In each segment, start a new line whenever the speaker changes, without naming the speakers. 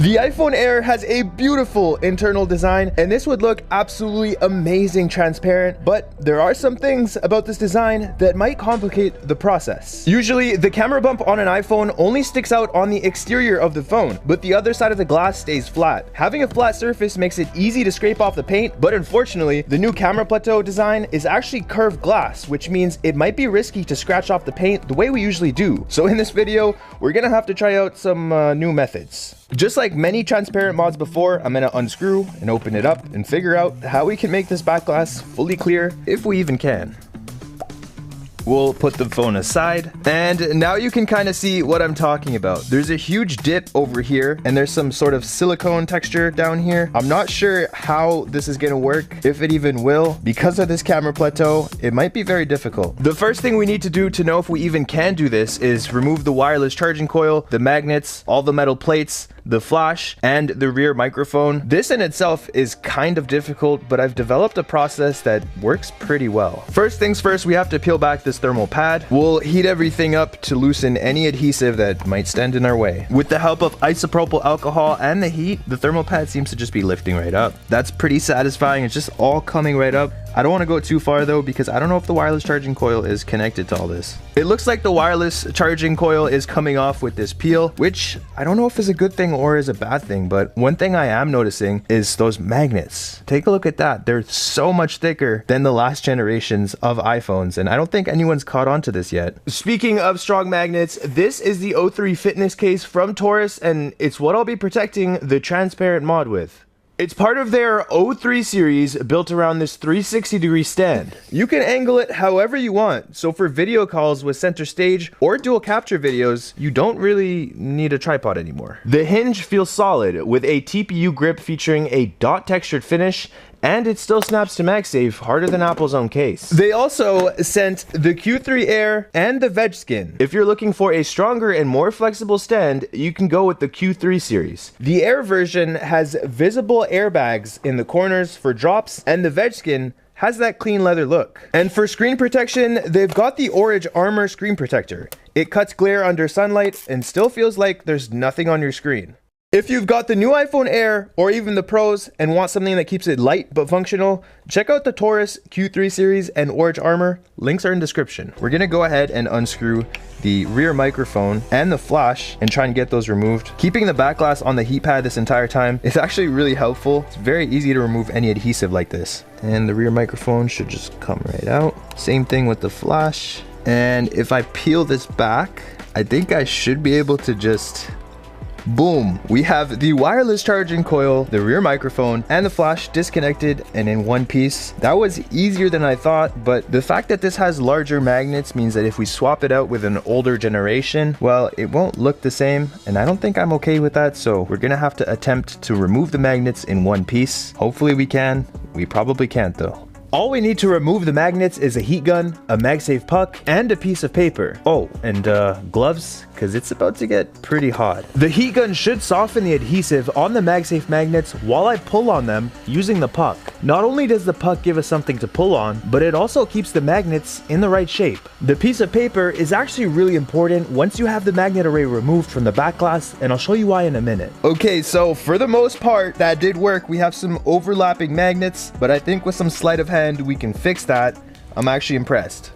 The iPhone Air has a beautiful internal design, and this would look absolutely amazing transparent, but there are some things about this design that might complicate the process. Usually, the camera bump on an iPhone only sticks out on the exterior of the phone, but the other side of the glass stays flat. Having a flat surface makes it easy to scrape off the paint, but unfortunately, the new camera plateau design is actually curved glass, which means it might be risky to scratch off the paint the way we usually do. So in this video, we're gonna have to try out some new methods. Just like many transparent mods before, I'm gonna unscrew and open it up and figure out how we can make this back glass fully clear, if we even can. We'll put the phone aside, and now you can kind of see what I'm talking about. There's a huge dip over here, and there's some sort of silicone texture down here. I'm not sure how this is gonna work, if it even will. Because of this camera plateau, it might be very difficult. The first thing we need to do to know if we even can do this is remove the wireless charging coil, the magnets, all the metal plates, the flash, and the rear microphone. This in itself is kind of difficult, but I've developed a process that works pretty well. First things first, we have to peel back this thermal pad. We'll heat everything up to loosen any adhesive that might stand in our way. With the help of isopropyl alcohol and the heat, the thermal pad seems to just be lifting right up. That's pretty satisfying. It's just all coming right up. I don't want to go too far though, because I don't know if the wireless charging coil is connected to all this. It looks like the wireless charging coil is coming off with this peel, which I don't know if is a good thing or is a bad thing, but one thing I am noticing is those magnets. Take a look at that. They're so much thicker than the last generations of iPhones, and I don't think anyone's caught on to this yet. Speaking of strong magnets, this is the O3 fitness case from Taurus, and it's what I'll be protecting the transparent mod with. It's part of their O3 series built around this 360-degree stand. You can angle it however you want, so for video calls with center stage or dual capture videos, you don't really need a tripod anymore. The hinge feels solid with a TPU grip featuring a dot textured finish, and it still snaps to MagSafe harder than Apple's own case. They also sent the Q3 Air and the Veg Skin. If you're looking for a stronger and more flexible stand, you can go with the Q3 series. The Air version has visible airbags in the corners for drops, and the Veg Skin has that clean leather look. And for screen protection, they've got the Orange Armor screen protector. It cuts glare under sunlight and still feels like there's nothing on your screen. If you've got the new iPhone Air or even the Pros and want something that keeps it light but functional, check out the Taurus Q3 series and Orange Armor. Links are in description. We're gonna go ahead and unscrew the rear microphone and the flash and try and get those removed. Keeping the back glass on the heat pad this entire time is actually really helpful. It's very easy to remove any adhesive like this. And the rear microphone should just come right out. Same thing with the flash. And if I peel this back, I think I should be able to just... boom, we have the wireless charging coil, the rear microphone, and the flash disconnected and in one piece. That was easier than I thought, but the fact that this has larger magnets means that if we swap it out with an older generation, well, it won't look the same, and I don't think I'm okay with that, so we're gonna have to attempt to remove the magnets in one piece. Hopefully we can. We probably can't though. All we need to remove the magnets is a heat gun, a MagSafe puck, and a piece of paper. Oh, and gloves, because it's about to get pretty hot. The heat gun should soften the adhesive on the MagSafe magnets while I pull on them using the puck. Not only does the puck give us something to pull on, but it also keeps the magnets in the right shape. The piece of paper is actually really important once you have the magnet array removed from the back glass, and I'll show you why in a minute. Okay, so for the most part, that did work. We have some overlapping magnets, but I think with some sleight of hand, we can fix that. I'm actually impressed.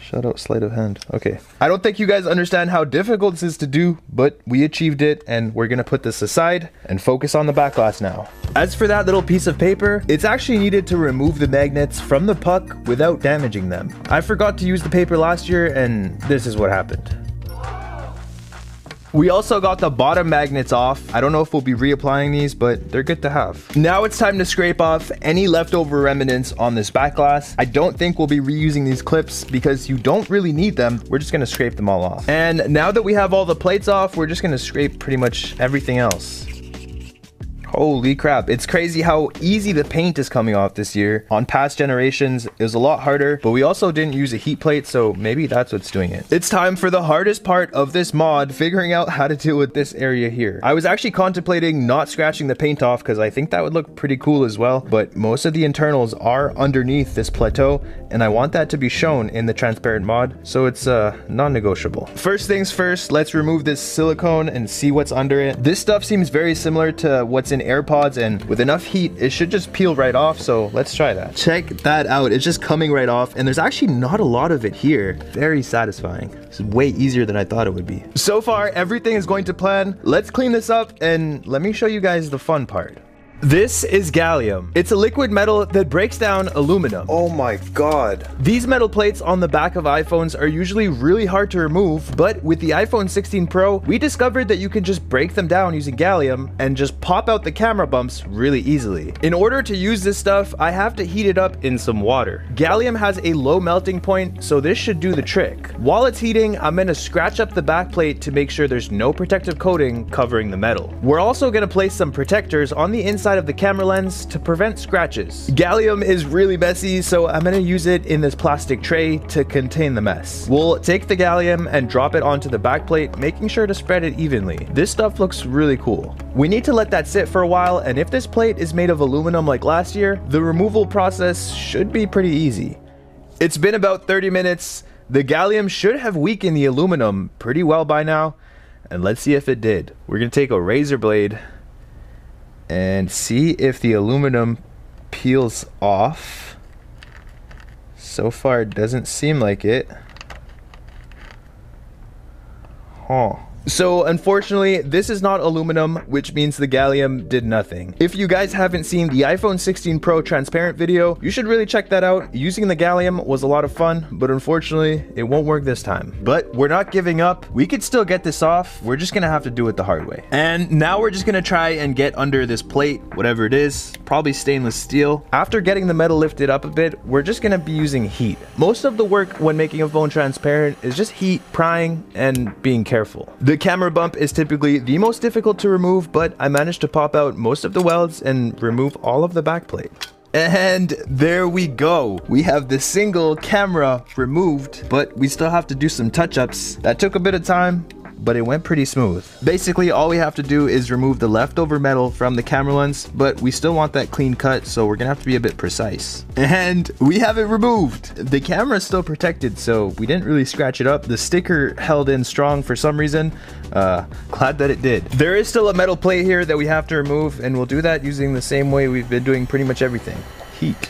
Shout out sleight of hand. Okay. I don't think you guys understand how difficult this is to do, but we achieved it, and we're gonna put this aside and focus on the back glass now. As for that little piece of paper, it's actually needed to remove the magnets from the puck without damaging them. I forgot to use the paper last year, and this is what happened. We also got the bottom magnets off. I don't know if we'll be reapplying these, but they're good to have. Now it's time to scrape off any leftover remnants on this back glass. I don't think we'll be reusing these clips because you don't really need them. We're just gonna scrape them all off. And now that we have all the plates off, we're just gonna scrape pretty much everything else. Holy crap, it's crazy how easy the paint is coming off this year. On past generations, it was a lot harder, but we also didn't use a heat plate, so maybe that's what's doing it. It's time for the hardest part of this mod, figuring out how to deal with this area here. I was actually contemplating not scratching the paint off because I think that would look pretty cool as well, but most of the internals are underneath this plateau, and I want that to be shown in the transparent mod, so it's non-negotiable. First things first, let's remove this silicone and see what's under it. This stuff seems very similar to what's in AirPods, and with enough heat, it should just peel right off, so let's try that. Check that out, it's just coming right off, and there's actually not a lot of it here. Very satisfying. It's way easier than I thought it would be. So far, everything is going to plan. Let's clean this up, and let me show you guys the fun part. This is gallium. It's a liquid metal that breaks down aluminum. Oh my god. These metal plates on the back of iPhones are usually really hard to remove, but with the iPhone 16 Pro, we discovered that you can just break them down using gallium and just pop out the camera bumps really easily. In order to use this stuff, I have to heat it up in some water. Gallium has a low melting point, so this should do the trick. While it's heating, I'm gonna scratch up the back plate to make sure there's no protective coating covering the metal. We're also gonna place some protectors on the inside of the camera lens to prevent scratches. Gallium is really messy, so I'm gonna use it in this plastic tray to contain the mess. We'll take the gallium and drop it onto the back plate, making sure to spread it evenly. This stuff looks really cool. We need to let that sit for a while, and if this plate is made of aluminum like last year, the removal process should be pretty easy. It's been about 30 minutes. The gallium should have weakened the aluminum pretty well by now, and let's see if it did. We're gonna take a razor blade and see if the aluminum peels off. So far it doesn't seem like it. Huh. So unfortunately, this is not aluminum, which means the gallium did nothing. If you guys haven't seen the iPhone 16 Pro transparent video, you should really check that out. Using the gallium was a lot of fun, but unfortunately, it won't work this time. But we're not giving up. We could still get this off. We're just gonna have to do it the hard way. And now we're just gonna try and get under this plate, whatever it is, probably stainless steel. After getting the metal lifted up a bit, we're just gonna be using heat. Most of the work when making a phone transparent is just heat, prying, and being careful. The camera bump is typically the most difficult to remove, but I managed to pop out most of the welds and remove all of the backplate. And there we go. We have the single camera removed, but we still have to do some touch-ups. That took a bit of time, but it went pretty smooth. Basically, all we have to do is remove the leftover metal from the camera lens, but we still want that clean cut, so we're gonna have to be a bit precise. And we have it removed. The camera is still protected, so we didn't really scratch it up. The sticker held in strong for some reason. Glad that it did. There is still a metal plate here that we have to remove, and we'll do that using the same way we've been doing pretty much everything. Heat.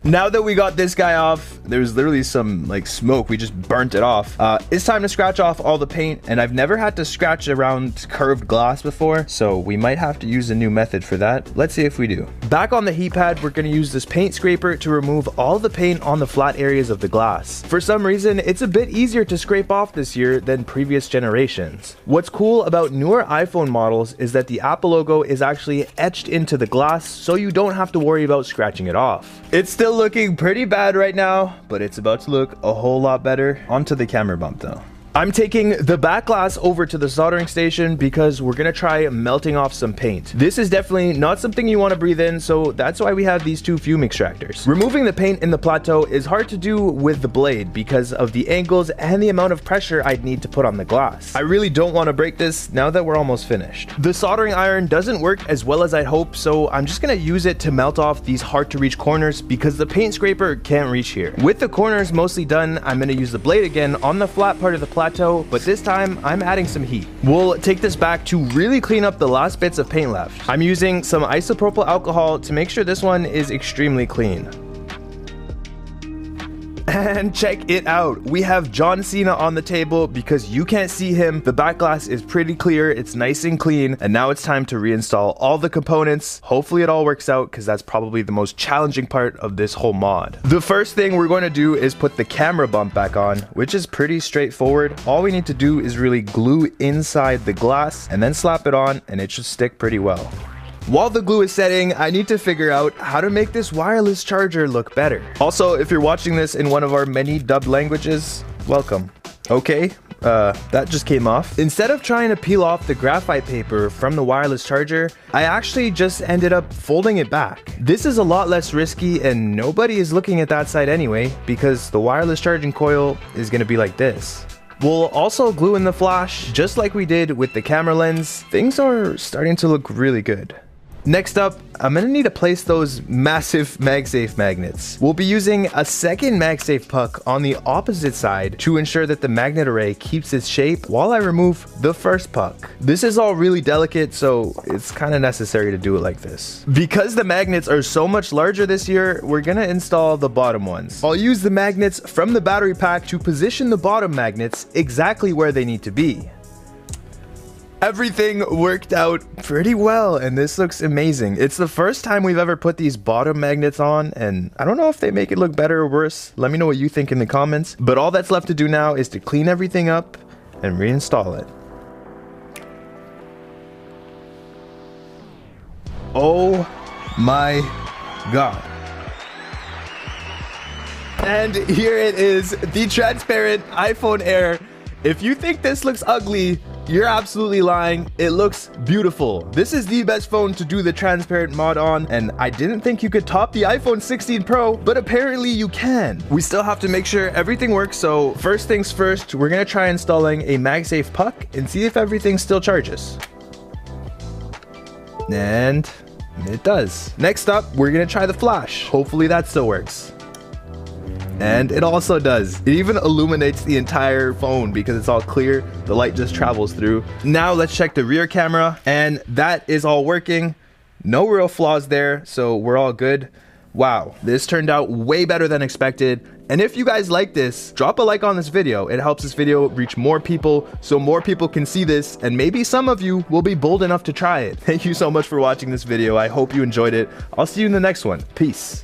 Now that we got this guy off, there's literally some like smoke. We just burnt it off. It's time to scratch off all the paint, and I've never had to scratch around curved glass before, so we might have to use a new method for that. Let's see if we do. Back on the heat pad, we're gonna use this paint scraper to remove all the paint on the flat areas of the glass. For some reason, it's a bit easier to scrape off this year than previous generations. What's cool about newer iPhone models is that the Apple logo is actually etched into the glass, so you don't have to worry about scratching it off. It's still looking pretty bad right now, but it's about to look a whole lot better. Onto the camera bump though. I'm taking the back glass over to the soldering station because we're gonna try melting off some paint. This is definitely not something you want to breathe in, so that's why we have these two fume extractors. Removing the paint in the plateau is hard to do with the blade because of the angles and the amount of pressure I'd need to put on the glass. I really don't want to break this now that we're almost finished. The soldering iron doesn't work as well as I'd hope, so I'm just gonna use it to melt off these hard to reach corners because the paint scraper can't reach here. With the corners mostly done, I'm gonna use the blade again on the flat part of the plateau, but this time I'm adding some heat. We'll take this back to really clean up the last bits of paint left. I'm using some isopropyl alcohol to make sure this one is extremely clean. And check it out, we have John Cena on the table because you can't see him. The back glass is pretty clear, it's nice and clean, and now it's time to reinstall all the components. Hopefully it all works out because that's probably the most challenging part of this whole mod. The first thing we're going to do is put the camera bump back on, which is pretty straightforward. All we need to do is really glue inside the glass and then slap it on, and it should stick pretty well. While the glue is setting, I need to figure out how to make this wireless charger look better. Also, if you're watching this in one of our many dubbed languages, welcome. Okay, that just came off. Instead of trying to peel off the graphite paper from the wireless charger, I actually just ended up folding it back. This is a lot less risky and nobody is looking at that side anyway, because the wireless charging coil is gonna be like this. We'll also glue in the flash, just like we did with the camera lens. Things are starting to look really good. Next up, I'm gonna need to place those massive MagSafe magnets. We'll be using a second MagSafe puck on the opposite side to ensure that the magnet array keeps its shape while I remove the first puck. This is all really delicate, so it's kind of necessary to do it like this. Because the magnets are so much larger this year, we're gonna install the bottom ones. I'll use the magnets from the battery pack to position the bottom magnets exactly where they need to be. Everything worked out pretty well and this looks amazing. It's the first time we've ever put these bottom magnets on and I don't know if they make it look better or worse. Let me know what you think in the comments. But all that's left to do now is to clean everything up and reinstall it. Oh my God. And here it is, the transparent iPhone Air. If you think this looks ugly, you're absolutely lying. It looks beautiful. This is the best phone to do the transparent mod on, and I didn't think you could top the iPhone 16 Pro, but apparently you can. We still have to make sure everything works, so first things first, we're gonna try installing a MagSafe puck and see if everything still charges. And it does. Next up, we're gonna try the flash. Hopefully that still works. And it also does. It even illuminates the entire phone because it's all clear. The light just travels through. Now let's check the rear camera, and that is all working. No real flaws there, so we're all good. Wow, this turned out way better than expected. And if you guys like this, drop a like on this video. It helps this video reach more people so more people can see this, and maybe some of you will be bold enough to try it. Thank you so much for watching this video. I hope you enjoyed it. I'll see you in the next one. Peace.